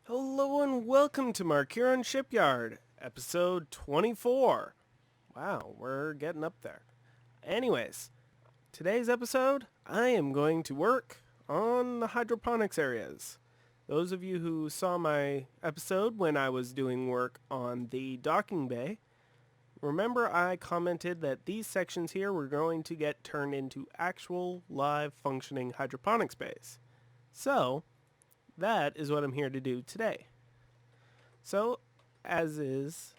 Hello and welcome to Markiron Shipyard, episode 24. Wow, we're getting up there. Anyways, today's episode, I am going to work on the hydroponics areas. Those of you who saw my episode when I was doing work on the docking bay, remember I commented that these sections here were going to get turned into actual live functioning hydroponics bays. So, that is what I'm here to do today. So, as is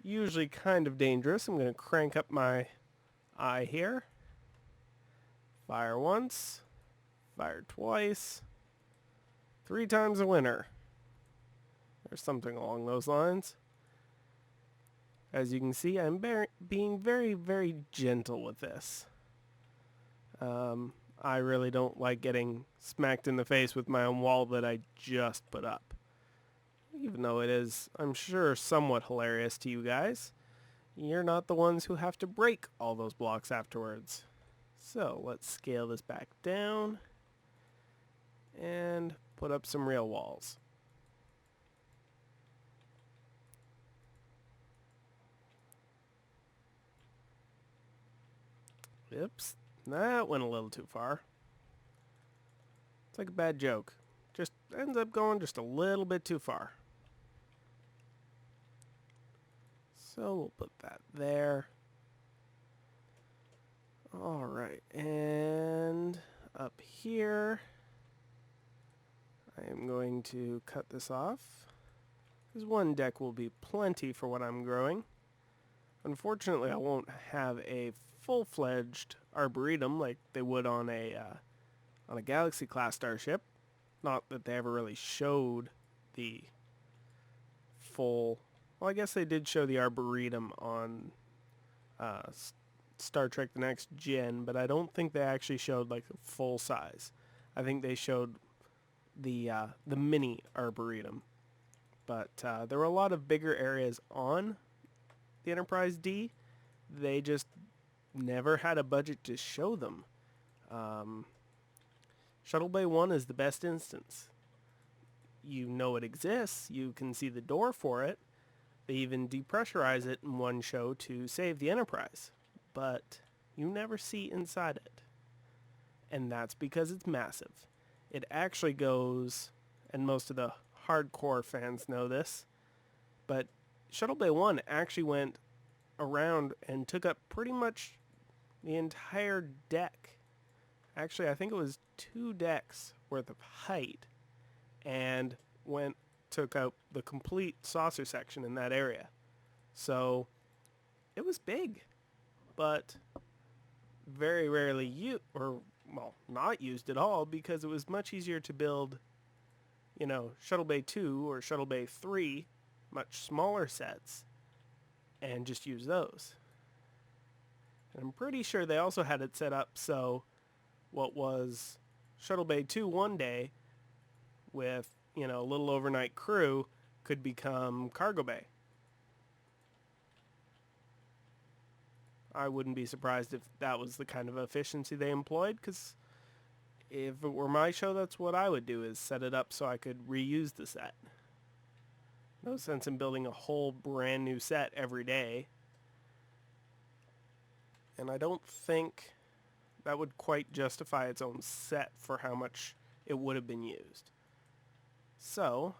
usually kind of dangerous, I'm going to crank up my eye here. Fire once, fire twice, 3 times a winner. Or something along those lines. As you can see, I'm being very, very gentle with this. I really don't like getting smacked in the face with my own wall that I just put up. Even though it is, I'm sure, somewhat hilarious to you guys, you're not the ones who have to break all those blocks afterwards. So let's scale this back down and put up some real walls. Oops, that went a little too far. It's like a bad joke. Just ends up going just a little bit too far. So we'll put that there. Alright, and up here, I am going to cut this off, because one deck will be plenty for what I'm growing. Unfortunately, I won't have a full-fledged arboretum like they would on a Galaxy class starship. Not that they ever really showed the full. Well, I guess they did show the arboretum on Star Trek: The Next Gen, but I don't think they actually showed like a full size. I think they showed the mini arboretum, but there were a lot of bigger areas on the Enterprise D. They just never had a budget to show them. Shuttle Bay 1 is the best instance. You know it exists, you can see the door for it. They even depressurize it in one show to save the Enterprise, but you never see inside it. And that's because it's massive. It actually goes, and most of the hardcore fans know this, but Shuttle Bay 1 actually went around and took up pretty much the entire deck. Actually, I think it was 2 decks worth of height, and took out the complete saucer section in that area. So it was big, but very rarely used, or well, not used at all, because it was much easier to build, Shuttle Bay 2 or Shuttle Bay 3, much smaller sets, and just use those. And I'm pretty sure they also had it set up so what was Shuttle Bay 2 one day with, a little overnight crew could become Cargo Bay. I wouldn't be surprised if that was the kind of efficiency they employed, because if it were my show, that's what I would do, is set it up so I could reuse the set. No sense in building a whole brand new set every day. And I don't think that would quite justify its own set for how much it would have been used. So,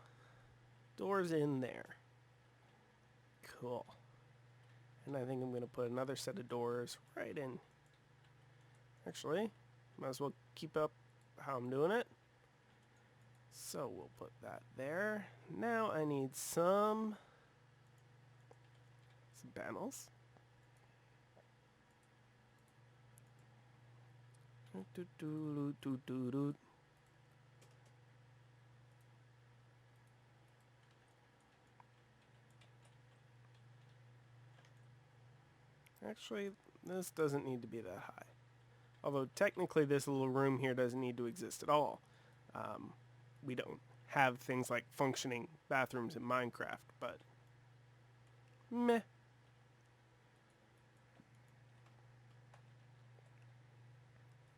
doors in there. Cool. And I think I'm going to put another set of doors right in. Actually, might as well keep up how I'm doing it. So we'll put that there. Now I need some panels. Actually, this doesn't need to be that high. Although technically this little room here doesn't need to exist at all. We don't have things like functioning bathrooms in Minecraft, but meh.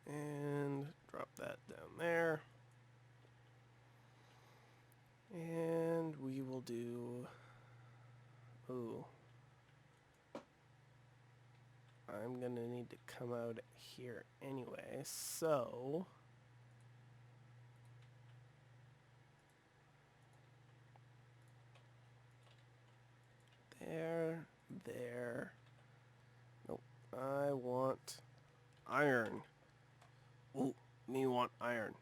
And drop that down there. do... Ooh. I'm going to need to come out here anyway, so... There. Nope. I want iron. Ooh, me want iron.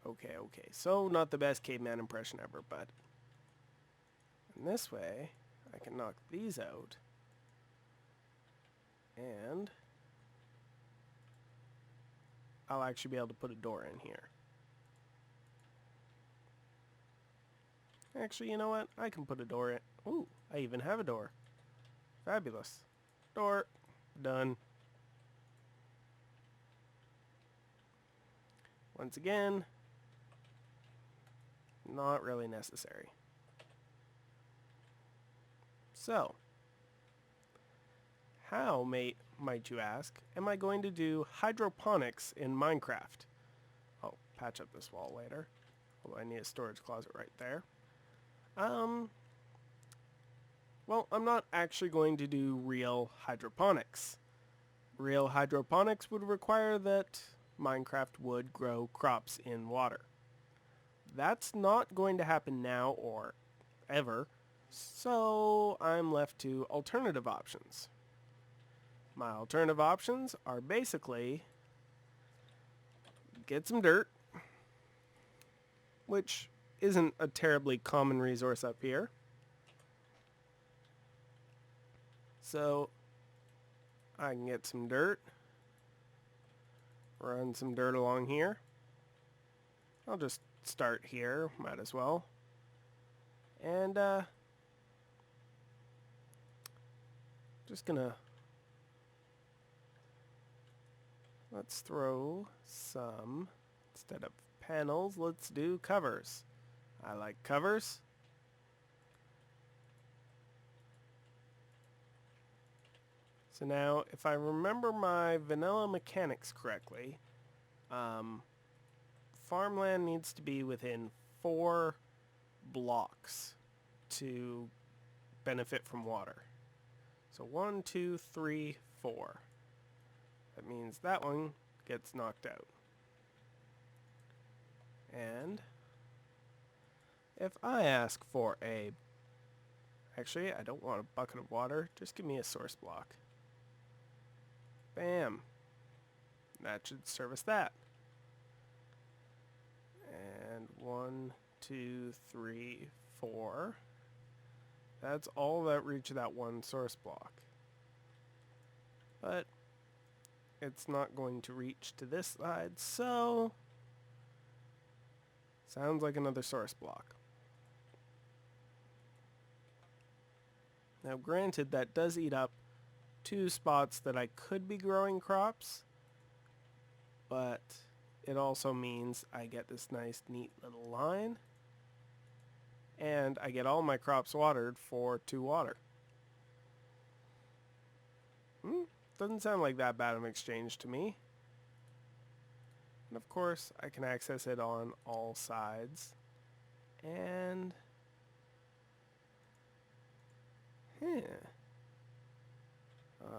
Okay. So, not the best caveman impression ever, but... in this way, I can knock these out. And... I'll actually be able to put a door in here. Actually, you know what? I can put a door in. Ooh, I even have a door. Fabulous. Door. Done. Once again, not really necessary. So, how, might you ask, am I going to do hydroponics in Minecraft? I'll patch up this wall later. Although I need a storage closet right there. Well, I'm not actually going to do real hydroponics. Real hydroponics would require that Minecraft would grow crops in water. That's not going to happen now or ever, so I'm left to alternative options. My alternative options are basically get some dirt, which isn't a terribly common resource up here. So I can get some dirt, run some dirt along here. I'll just start here, might as well. And just gonna, let's throw some, instead of panels, let's do covers. I like covers. So now, if I remember my vanilla mechanics correctly, farmland needs to be within 4 blocks to benefit from water. So 1, 2, 3, 4. That means that one gets knocked out. And if I ask for a... Actually, I don't want a bucket of water. Just give me a source block. Bam. That should service that. And 1, 2, 3, 4. That's all that reach of that one source block. But it's not going to reach to this side, so sounds like another source block. Now granted, that does eat up 2 spots that I could be growing crops, but it also means I get this nice neat little line, and I get all my crops watered for 2 water. Doesn't sound like that bad of an exchange to me. And of course, I can access it on all sides. And...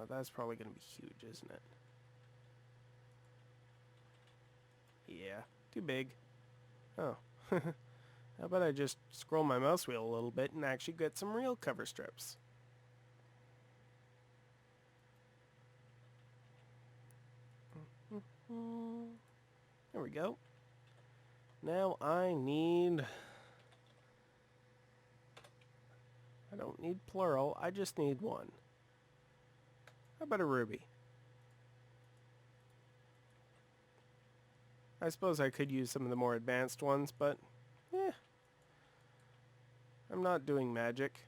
that's probably going to be huge, isn't it? Yeah, too big. Oh. How about I just scroll my mouse wheel a little bit and actually get some real cover strips? There we go. Now I don't need plural, I just need one. How about a ruby? I suppose I could use some of the more advanced ones, but I'm not doing magic.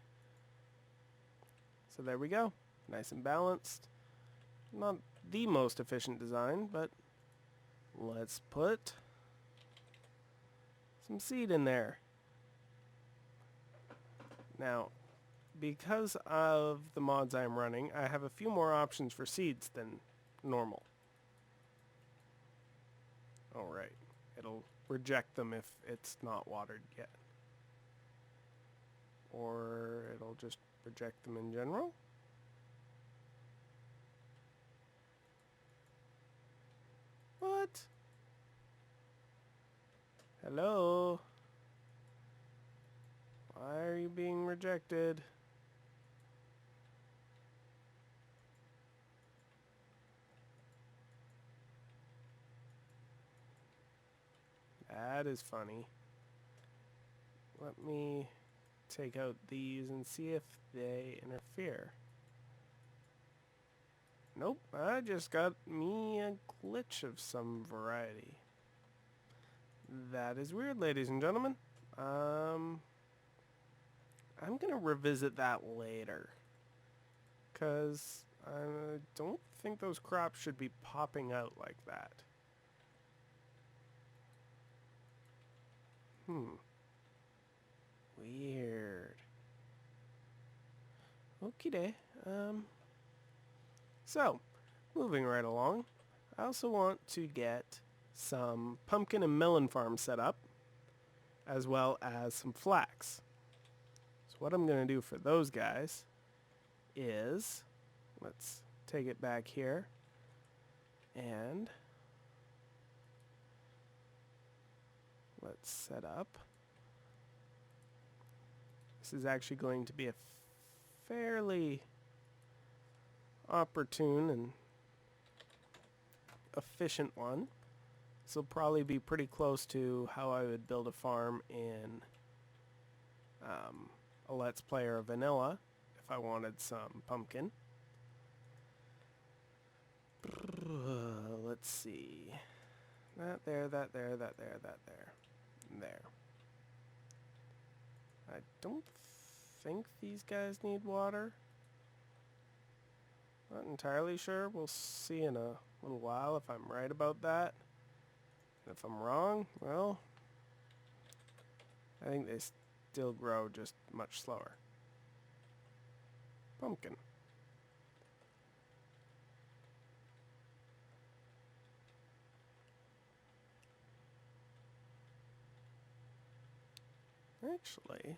So there we go. Nice and balanced. Not the most efficient design, but let's put some seed in there. Now, because of the mods I'm running, I have a few more options for seeds than normal. Alright, it'll reject them if it's not watered yet. Or it'll just reject them in general. What? Hello? Why are you being rejected? That is funny. Let me take out these and see if they interfere. Nope, I just got me a glitch of some variety. That is weird, ladies and gentlemen. I'm gonna revisit that later. 'Cause I don't think those crops should be popping out like that. Weird. Okie day. So, moving right along, I also want to get some pumpkin and melon farms set up, as well as some flax. So what I'm going to do for those guys is, let's take it back here, and let's set up. This is actually going to be a fairly opportune and efficient one. This will probably be pretty close to how I would build a farm in a Let's Play or a vanilla if I wanted some pumpkin. Let's see. That there, that there, that there, that there. There. I don't think these guys need water. Not entirely sure. We'll see in a little while if I'm right about that. And if I'm wrong, well, I think they still grow just much slower. Pumpkin. Actually,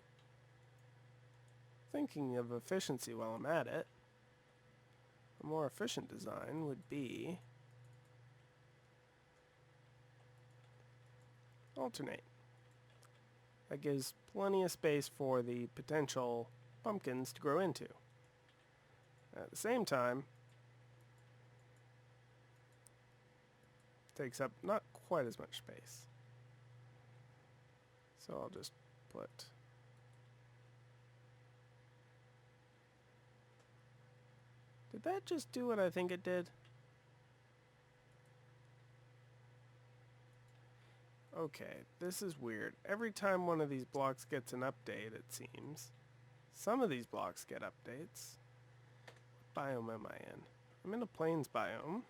thinking of efficiency while I'm at it, a more efficient design would be alternate. That gives plenty of space for the potential pumpkins to grow into. At the same time, takes up not quite as much space. So I'll just put Did that just do what I think it did? Okay, this is weird. Every time one of these blocks gets an update, it seems. Some of these blocks get updates. What biome am I in? I'm in a plains biome.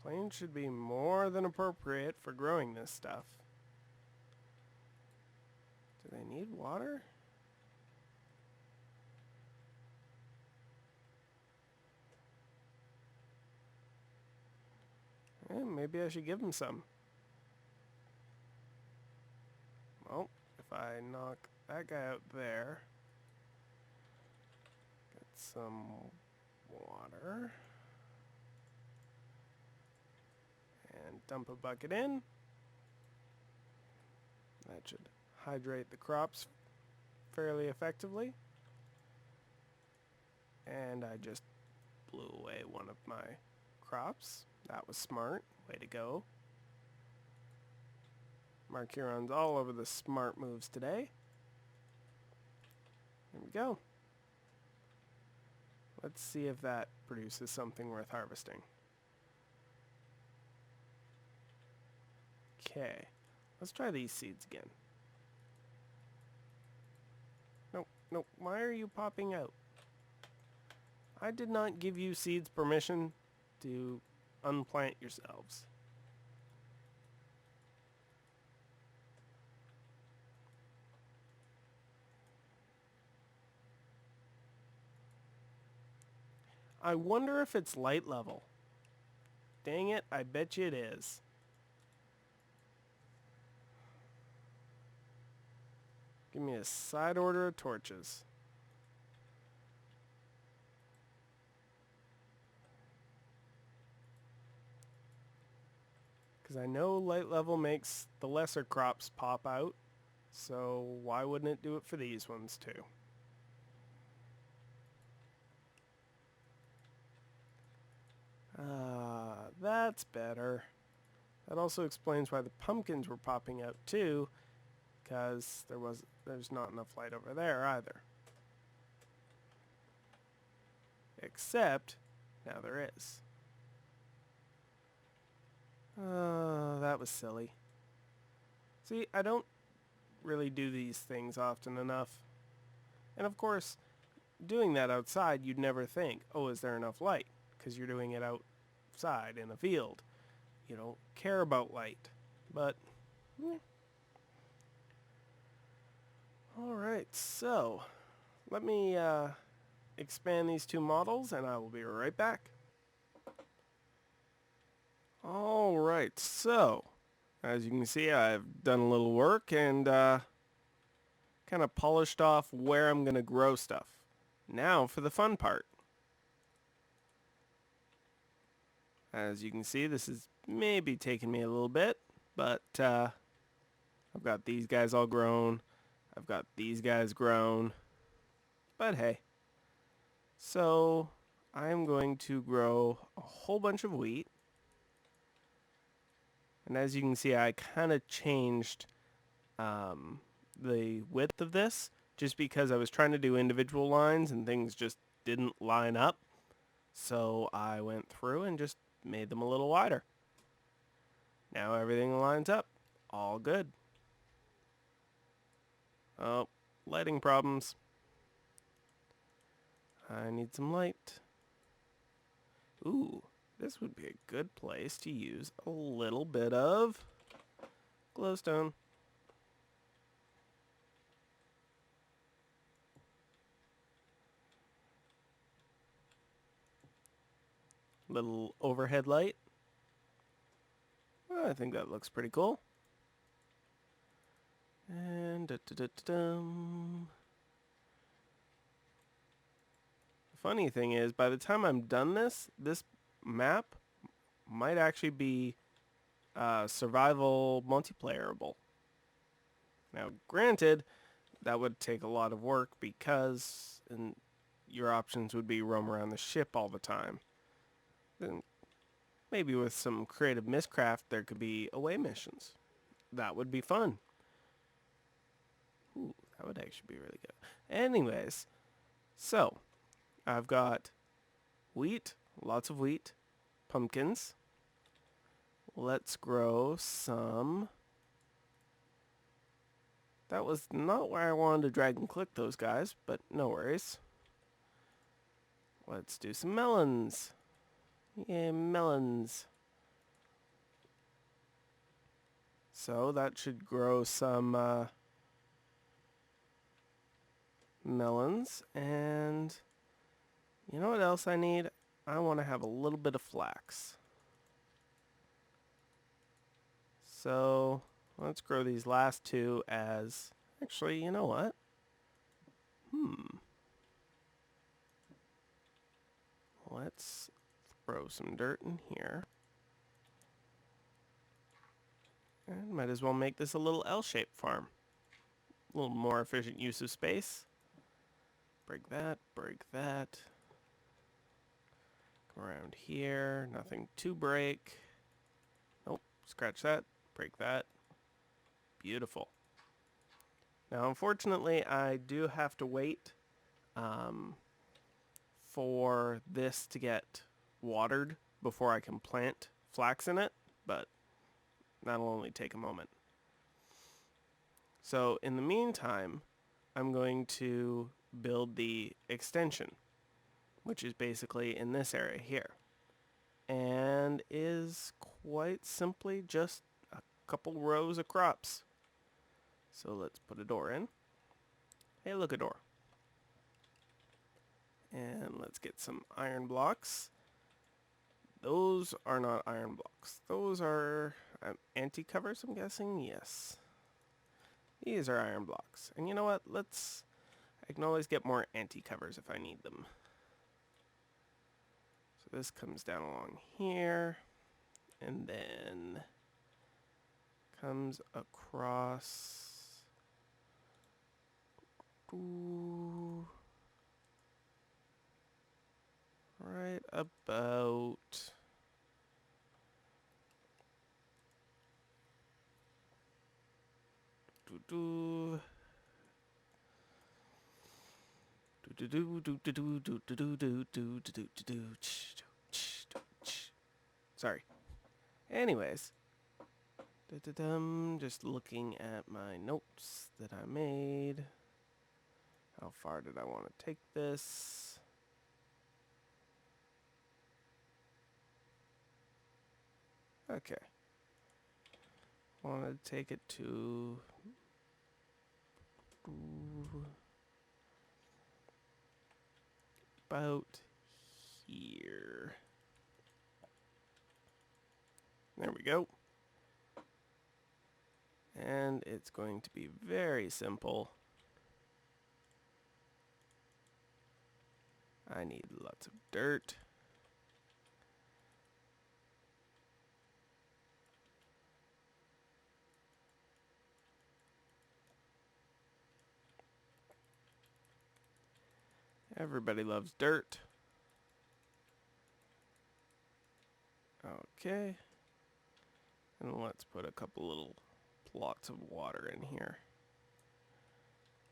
Plains should be more than appropriate for growing this stuff. Do they need water? Maybe I should give them some. Well, if I knock that guy out there, get some water, and dump a bucket in, that should hydrate the crops fairly effectively. And I just blew away one of my crops. That was smart. Way to go. Markiron's all over the smart moves today. There we go. Let's see if that produces something worth harvesting. Okay. Let's try these seeds again. Nope, nope. Why are you popping out? I did not give you seeds permission to unplant yourselves. I wonder if it's light level. Dang it, I bet you it is. Give me a side order of torches. Because I know light level makes the lesser crops pop out, so why wouldn't it do it for these ones too? That's better. That also explains why the pumpkins were popping out too, because there's not enough light over there either. Except, now there is. That was silly. See, I don't really do these things often enough. And of course, doing that outside, you'd never think, oh, is there enough light? Because you're doing it outside in a field. You don't care about light. But, yeah. Alright, so let me expand these two models and I will be right back. Alright, so as you can see, I've done a little work and kind of polished off where I'm going to grow stuff. Now for the fun part. As you can see, this is maybe taking me a little bit, but I've got these guys all grown. I've got these guys grown. But hey. So I'm going to grow a whole bunch of wheat. And as you can see, I kind of changed the width of this just because I was trying to do individual lines and things just didn't line up. So I went through and just made them a little wider. Now everything lines up. All good. Oh, lighting problems. I need some light. Ooh, this would be a good place to use a little bit of glowstone. Little overhead light. Well, I think that looks pretty cool. And da-da-da-da-dum. The funny thing is, by the time I'm done this map might actually be survival multiplayerable. Now, granted, that would take a lot of work because your options would be roam around the ship all the time. Then maybe with some creative miscraft, there could be away missions. That would be fun. Ooh, that would actually be really good. Anyways, so I've got wheat, lots of wheat, pumpkins. Let's grow some. That was not where I wanted to drag and click those guys, but no worries. Let's do some melons. Yay, melons. So that should grow some melons. And you know what else I need? I want to have a little bit of flax. So let's grow these last two as... Actually, you know what? Let's throw some dirt in here. And might as well make this a little L-shaped farm. A little more efficient use of space. Break that, break that. Come around here, nothing to break. Nope, scratch that, break that. Beautiful. Now, unfortunately, I do have to wait for this to get watered before I can plant flax in it, but that'll only take a moment. So in the meantime, I'm going to build the extension, which is basically in this area here, and is quite simply just a couple rows of crops. So let's put a door in. Hey, look, a door. And let's get some iron blocks. Those are not iron blocks. Those are anti-covers, I'm guessing. Yes. These are iron blocks. And you know what? I can always get more anti-covers if I need them. So this comes down along here. And then comes across right about sorry. Anyways, just looking at my notes that I made. How far did I want to take this? Okay. Want to take it to about here. There we go. And it's going to be very simple. I need lots of dirt. Everybody loves dirt. Okay. And let's put a couple little plots of water in here.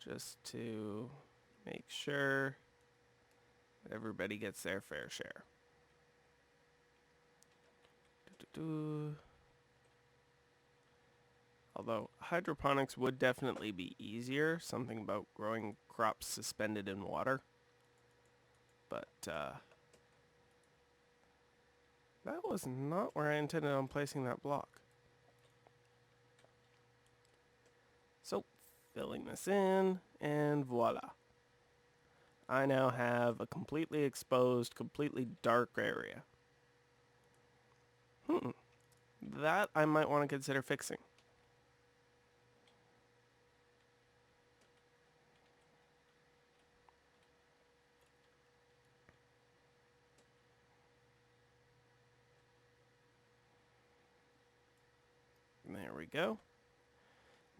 Just to make sure that everybody gets their fair share. Although hydroponics would definitely be easier, something about growing crops suspended in water. But that was not where I intended on placing that block. So, filling this in, and voila. I now have a completely exposed, completely dark area. That I might want to consider fixing. There we go.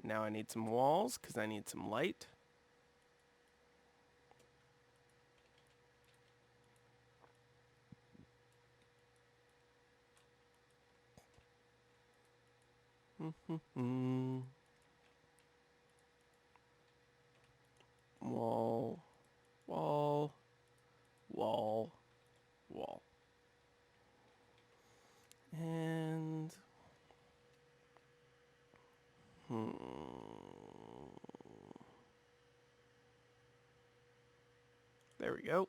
Now I need some walls because I need some light. Wall, wall, wall, wall. And there we go.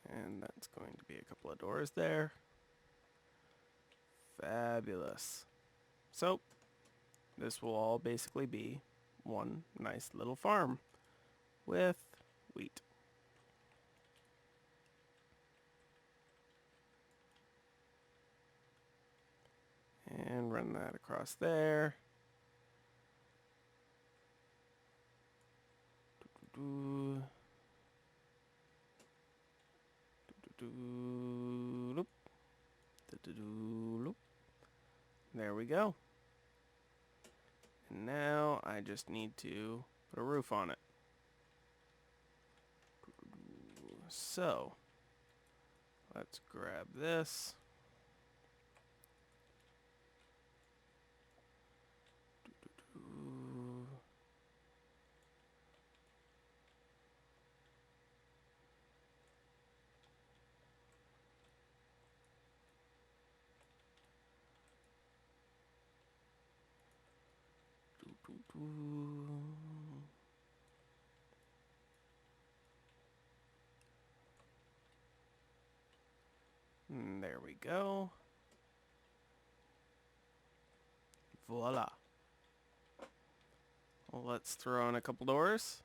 And that's going to be a couple of doors there. Fabulous. So, this will all basically be one nice little farm with wheat. And run that across there. There we go. And now I just need to put a roof on it. So, let's grab this. And there we go. Voila. let's throw in a couple doors.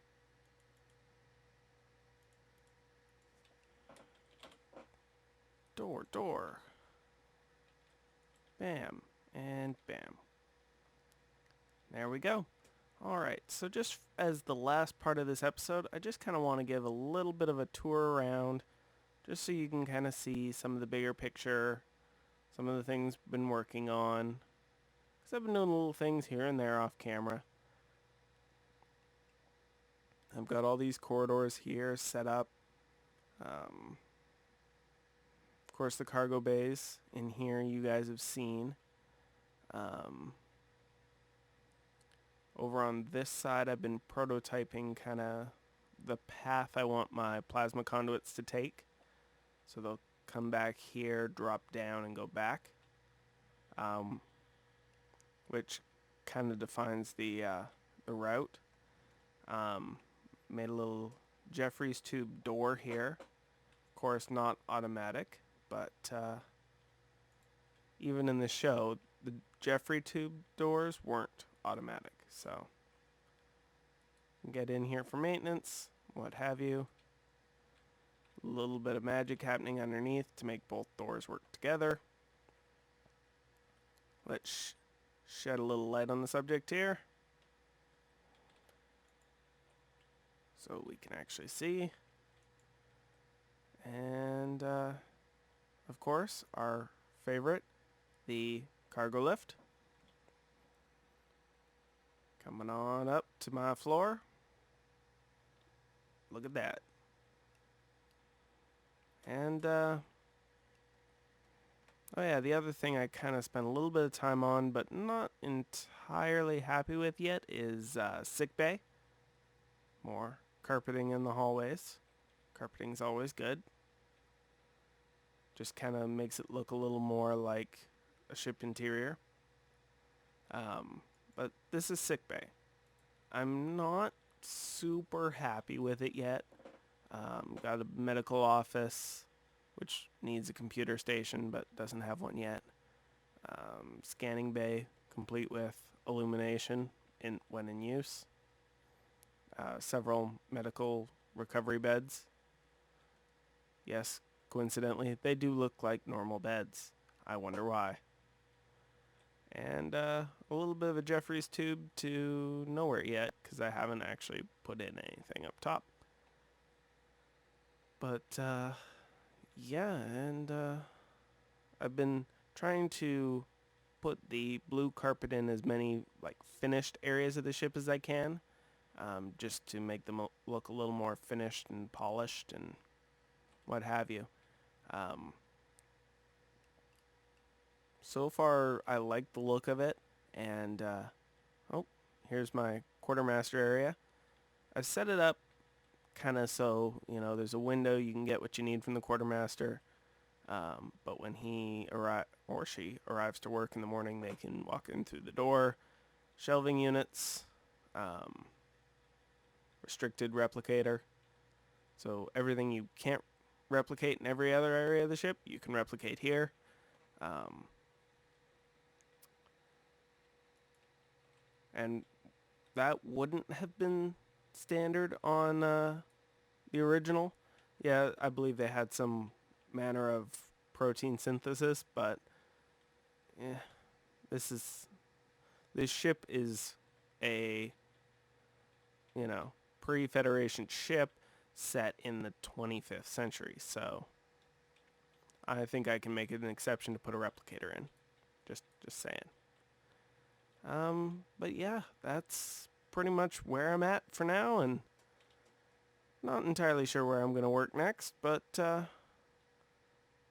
Door. Bam, and bam. There we go. Alright, so just as the last part of this episode, I just kind of want to give a little bit of a tour around, just so you can kind of see some of the bigger picture, some of the things I've been working on. Because I've been doing little things here and there off camera. I've got all these corridors here set up. Of course, the cargo bays in here you guys have seen. Over on this side, I've been prototyping kind of the path I want my plasma conduits to take. So they'll come back here, drop down, and go back. Which kind of defines the route. Made a little Jeffries tube door here. Of course, not automatic, but even in the show, the Jeffrey tube doors weren't automatic. So, get in here for maintenance, what have you. A little bit of magic happening underneath to make both doors work together. Let's shed a little light on the subject here, so we can actually see. And, of course, our favorite, the cargo lift. Coming on up to my floor. Look at that. And, oh yeah, the other thing I kind of spent a little bit of time on, but not entirely happy with yet, is sick bay. More carpeting in the hallways. Carpeting's always good. Just kind of makes it look a little more like a ship interior. But this is sick bay. I'm not super happy with it yet. Got a medical office, which needs a computer station, but doesn't have one yet. Scanning bay, complete with illumination when in use. Several medical recovery beds. Yes, coincidentally, they do look like normal beds. I wonder why. And a little bit of a Jeffries tube to nowhere yet, because I haven't actually put in anything up top. But, yeah, and I've been trying to put the blue carpet in as many, like, finished areas of the ship as I can, just to make them look a little more finished and polished and what have you. So far, I like the look of it, and, oh, here's my quartermaster area. I've set it up kind of so, you know, there's a window, you can get what you need from the quartermaster, but when he or she arrives to work in the morning, they can walk in through the door. Shelving units, restricted replicator, so everything you can't replicate in every other area of the ship, you can replicate here. And that wouldn't have been standard on the original. Yeah, I believe they had some manner of protein synthesis, but yeah, this ship is a, you know, pre-Federation ship set in the 25th century, so I think I can make it an exception to put a replicator in. Just saying. But yeah, that's pretty much where I'm at for now, and not entirely sure where I'm going to work next, but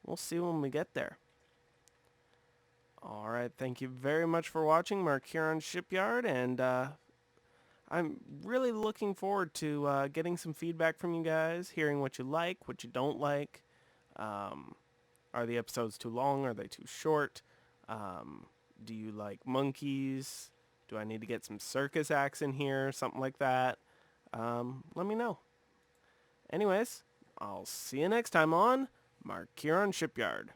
we'll see when we get there. Alright, thank you very much for watching Markiron Shipyard, and I'm really looking forward to getting some feedback from you guys, hearing what you like, what you don't like. Are the episodes too long? Are they too short? Do you like monkeys? Do I need to get some circus acts in here? Something like that. Let me know. Anyways, I'll see you next time on Markiron Shipyard.